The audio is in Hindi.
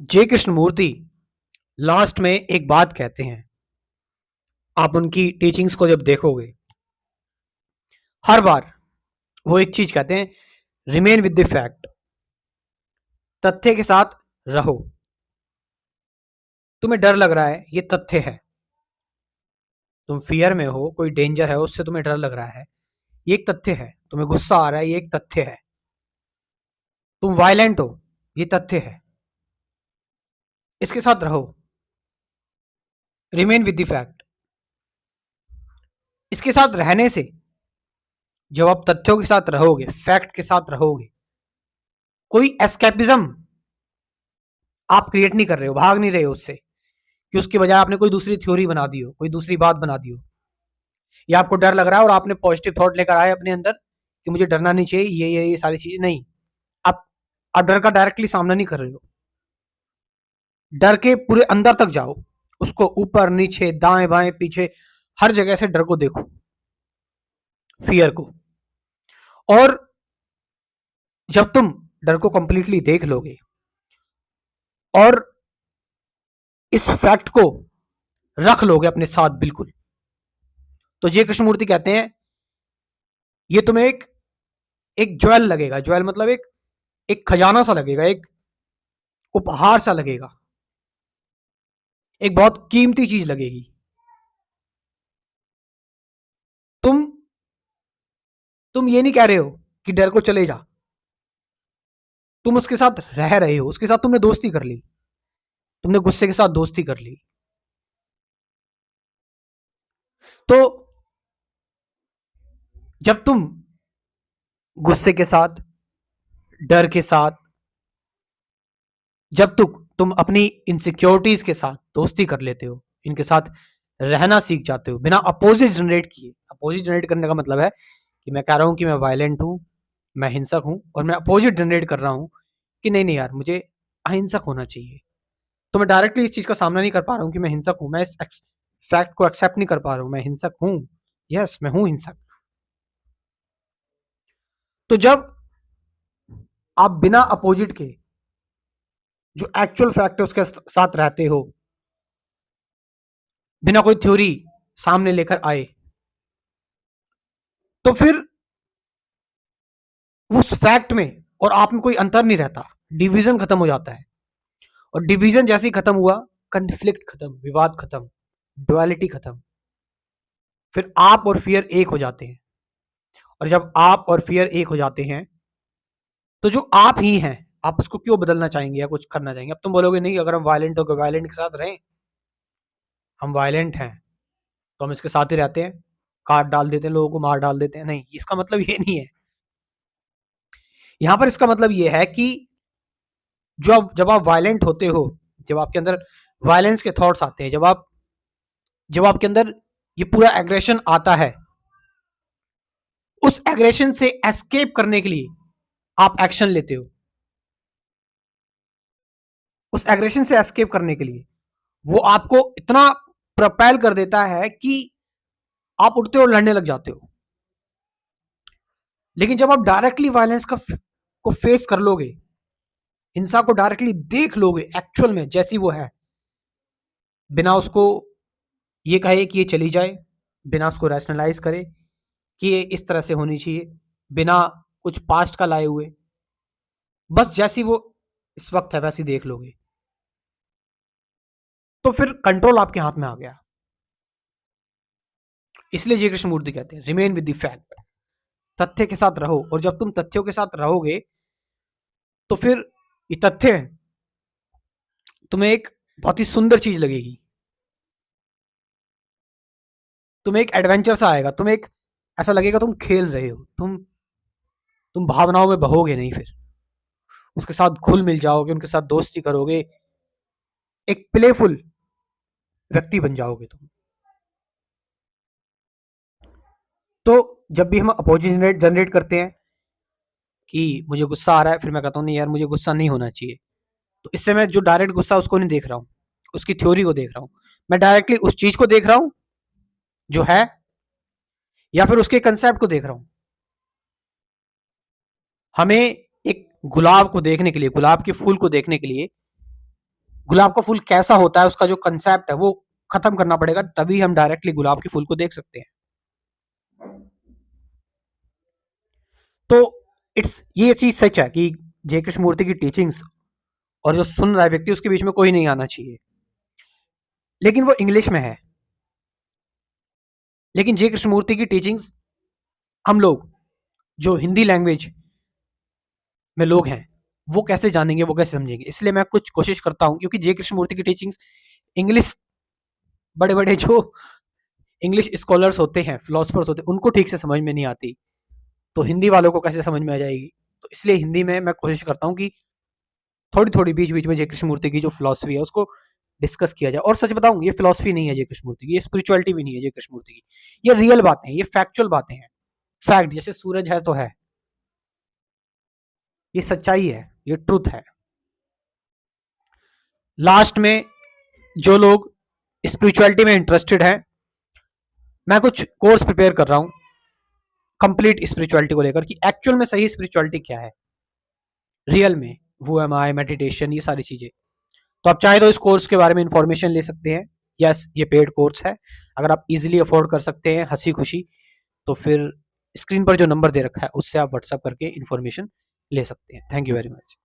जे कृष्णमूर्ति लास्ट में एक बात कहते हैं। आप उनकी टीचिंग्स को जब देखोगे, हर बार वो एक चीज कहते हैं, रिमेन विद द फैक्ट। तथ्य के साथ रहो। तुम्हें डर लग रहा है, ये तथ्य है। तुम फियर में हो, कोई डेंजर है, उससे तुम्हें डर लग रहा है, ये एक तथ्य है। तुम्हें गुस्सा आ रहा है, ये एक तथ्य है। तुम वायलेंट हो, ये तथ्य है। इसके साथ रहो। Remain with the fact. इसके साथ रहने से, जब आप तथ्यों के साथ रहोगे, फैक्ट के साथ रहोगे, कोई एस्केपिज्म आप क्रिएट नहीं कर रहे हो, भाग नहीं रहे हो उससे, कि उसके बजाय आपने कोई दूसरी थ्योरी बना दी हो, कोई दूसरी बात बना दी हो, या आपको डर लग रहा है और आपने पॉजिटिव थॉट लेकर आए अपने अंदर कि मुझे डरना नहीं चाहिए, ये सारी चीजें नहीं। आप आप डर का डायरेक्टली सामना नहीं कर रहे हो। डर के पूरे अंदर तक जाओ, उसको ऊपर नीचे दाएं बाएं पीछे हर जगह से डर को देखो, फियर को। और जब तुम डर को कंप्लीटली देख लोगे और इस फैक्ट को रख लोगे अपने साथ बिल्कुल, तो जे कृष्णमूर्ति कहते हैं ये तुम्हें एक एक ज्वेल लगेगा। ज्वेल मतलब एक एक खजाना सा लगेगा, एक उपहार सा लगेगा, एक बहुत कीमती चीज लगेगी। तुम तुम ये नहीं कह रहे हो कि डर को चले जा, तुम उसके साथ रह रहे हो, उसके साथ तुमने दोस्ती कर ली, तुमने गुस्से के साथ दोस्ती कर ली। तो जब तुम गुस्से के साथ, डर के साथ, जब तुम अपनी इनसिक्योरिटीज के साथ दोस्ती कर लेते हो, इनके साथ रहना सीख जाते हो बिना अपोजिट जनरेट किए। अपोजिट जनरेट करने का मतलब है कि मैं कह रहा हूं कि मैं वायलेंट हूं, मैं हिंसक हूं, और मैं अपोजिट जनरेट कर रहा हूं कि नहीं नहीं यार, मुझे अहिंसक होना चाहिए। तो मैं डायरेक्टली इस चीज का सामना नहीं कर पा रहा हूं कि मैं हिंसक हूं, मैं इस फैक्ट को एक्सेप्ट नहीं कर पा रहा हूं, मैं हिंसक हूं। यस, मैं हूं हिंसक। तो जब आप बिना अपोजिट के जो एक्चुअल फैक्ट है उसके साथ रहते हो, बिना कोई थ्योरी सामने लेकर आए, तो फिर उस फैक्ट में और आप में कोई अंतर नहीं रहता। डिवीजन खत्म हो जाता है। और डिवीजन जैसे ही खत्म हुआ, कन्फ्लिक्ट खत्म, विवाद खत्म, डुअलिटी खत्म। फिर आप और फियर एक हो जाते हैं। और जब आप और फियर एक हो जाते हैं, तो जो आप ही हैं, आप उसको क्यों बदलना चाहेंगे या कुछ करना चाहेंगे? अब तुम बोलोगे नहीं, अगर हम वायलेंट हो गए, वायलेंट के साथ रहें, हम वायलेंट हैं तो हम इसके साथ ही रहते हैं, काट डाल देते हैं, लोगों को मार डाल देते हैं। नहीं, इसका मतलब ये नहीं है। यहां पर इसका मतलब ये है कि जब आप वायलेंट होते हो, जब आपके अंदर वायलेंस के थॉट्स आते हैं, जब आपके अंदर ये पूरा एग्रेशन आता है, उस एग्रेशन से एस्केप करने के लिए आप एक्शन लेते हो। उस एग्रेशन से एस्केप करने के लिए वो आपको इतना प्रोपेल कर देता है कि आप उठते हो और लड़ने लग जाते हो। लेकिन जब आप डायरेक्टली वायलेंस को फेस कर लोगे, हिंसा को डायरेक्टली देख लोगे एक्चुअल में जैसी वो है, बिना उसको ये कहे कि ये चली जाए, बिना उसको रैशनलाइज करे कि ये इस तरह से होनी चाहिए, बिना कुछ पास्ट का लाए हुए, बस जैसी वो इस वक्त है वैसी देख लोगे, तो फिर कंट्रोल आपके हाथ में आ गया। इसलिए जी कृष्णमूर्ति कहते हैं रिमेन विद द फैक्ट। तथ्य के साथ रहो। और जब तुम तथ्यों के साथ रहोगे, तो फिर ये तथ्य तुम्हें एक बहुत ही सुंदर चीज लगेगी। तुम्हें एक एडवेंचर सा आएगा, तुम्हें एक ऐसा लगेगा तुम खेल रहे हो, तुम भावनाओं में बहोगे नहीं, फिर उसके साथ घुल मिल जाओगे, उनके साथ दोस्ती करोगे, एक प्लेफुल व्यक्ति बन जाओगे तुम। तो जब भी हम अपोजिट जनरेट करते हैं कि मुझे गुस्सा आ रहा है, फिर मैं कहता हूँ नहीं यार, मुझे गुस्सा नहीं होना चाहिए, तो इससे मैं जो डायरेक्ट गुस्सा उसको नहीं देख रहा हूँ, उसकी थ्योरी को देख रहा हूँ। मैं डायरेक्टली उस चीज को देख रहा हूँ जो है, या फिर उसके कंसेप्ट को देख रहा हूँ। हमें एक गुलाब को देखने के लिए, गुलाब के फूल को देखने के लिए गुलाब का फूल कैसा होता है, उसका जो कंसेप्ट है वो खत्म करना पड़ेगा, तभी हम डायरेक्टली गुलाब के फूल को देख सकते हैं। तो ये चीज सच है कि जय कृष्णमूर्ति की टीचिंग्स और जो सुन रहा है व्यक्ति, उसके बीच में कोई नहीं आना चाहिए, लेकिन वो इंग्लिश में है। लेकिन जय कृष्णमूर्ति की टीचिंग्स हम लोग जो हिंदी लैंग्वेज में लोग हैं वो कैसे जानेंगे, वो कैसे समझेंगे। इसलिए मैं कुछ कोशिश करता हूं, क्योंकि जय कृष्णमूर्ति की टीचिंग्स इंग्लिश, बड़े बड़े जो इंग्लिश स्कॉलर्स होते हैं, फिलोसफर्स होते हैं, उनको ठीक से समझ में नहीं आती, तो हिंदी वालों को कैसे समझ में आ जाएगी। तो इसलिए हिंदी में मैं कोशिश करता हूँ कि थोड़ी थोड़ी बीच बीच में जय कृष्णमूर्ति की जो फिलोसफी है उसको डिस्कस किया जाए। और सच बताऊं, ये फिलोसफी नहीं है जय कृष्णमूर्ति की, ये स्पिरिचुअलिटी भी नहीं है जय कृष्णमूर्ति की, ये रियल बातें हैं, ये फैक्चुअल बातें हैं। फैक्ट, जैसे सूरज है तो है, ये सच्चाई है, ये ट्रुथ है। लास्ट में जो लोग स्पिरिचुअलिटी में इंटरेस्टेड हैं, मैं कुछ कोर्स प्रिपेयर कर रहा हूं कंप्लीट स्पिरिचुअलिटी को लेकर, कि एक्चुअल में सही स्पिरिचुअलिटी क्या है रियल में, वो एम आई, मेडिटेशन, ये सारी चीजें। तो आप चाहे तो इस कोर्स के बारे में इंफॉर्मेशन ले सकते हैं। यस, ये पेड कोर्स है, अगर आप इजीली अफोर्ड कर सकते हैं हंसी खुशी, तो फिर स्क्रीन पर जो नंबर दे रखा है उससे आप व्हाट्सअप करके इंफॉर्मेशन ले सकते हैं। Thank you very much.